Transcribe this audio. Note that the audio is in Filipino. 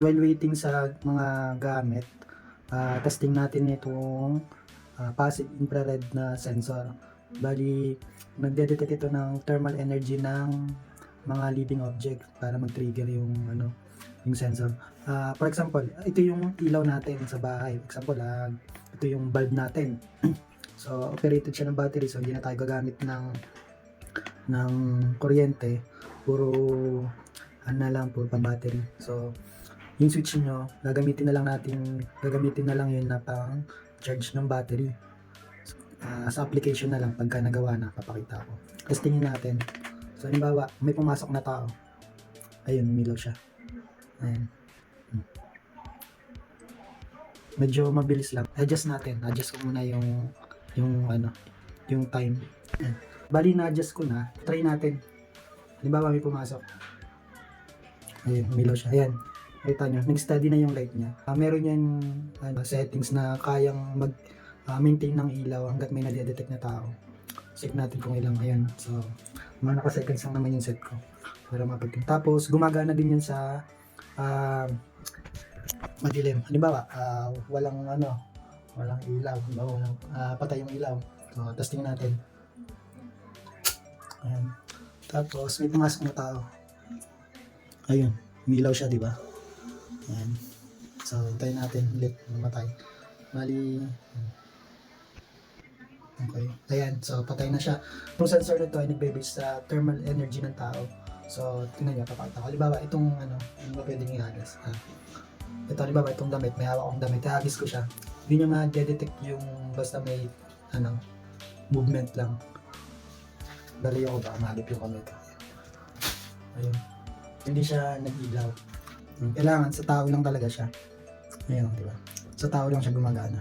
While waiting sa mga gamit, testing natin itong passive infrared na sensor. Bali, nagde-detect ito ng thermal energy ng mga living object para mag-trigger yung yung sensor. For example, ito yung ilaw natin sa bahay. Example, ito yung bulb natin. So, operated siya ng battery, so hindi na tayo gagamit ng kuryente. Puro ano na lang, puro pang battery. So, yung switch nyo, gagamitin na lang yun na pang charge ng battery. Sa application na lang, pagka nagawa na, papakita ko. Testingin natin. So, halimbawa, may pumasok na tao. Ayun, umilaw siya. Ayan. Medyo mabilis lang. Adjust natin. Adjust ko muna yung time. Ayan. Bali, na-adjust ko na. Try natin. Halimbawa, may pumasok. Ayun, umilaw siya. Ayan. Kita nyo, nag-steady na yung light niya. Meron yan settings na kayang maintain ng ilaw hanggat may nadedetect na tao. Check natin kung ilang. Ayan. So, mga naka-seconds lang naman yung set ko. Para mapagting. Tapos, gumagana din yan sa madilim. Halimbawa, walang ilaw. Halimbawa, patay yung ilaw. So, testing natin. Ayan. Tapos, may pumasok na tao. Ayun. Umilaw siya, di ba? Ayan. So, hintayin natin ulit mamatay. Bali, okay. Ayan. So, patay na siya. Yung sensor nito ay nagbe-base sa thermal energy ng tao. So, tingnan nyo, papakita ko. Halimbawa, itong yung ba pwedeng ihagis? Ito, halimbawa, itong damit. May hawak akong damit. Ihagis ko siya. Hindi nyo ma-detect yung basta may, movement lang. Dali ako ba? Mahalip yung kamay ko. Ayun. Hindi siya nag-ilaw. Kailangan sa tao lang talaga siya. Ayun, di ba? Sa tao lang siya gumagana.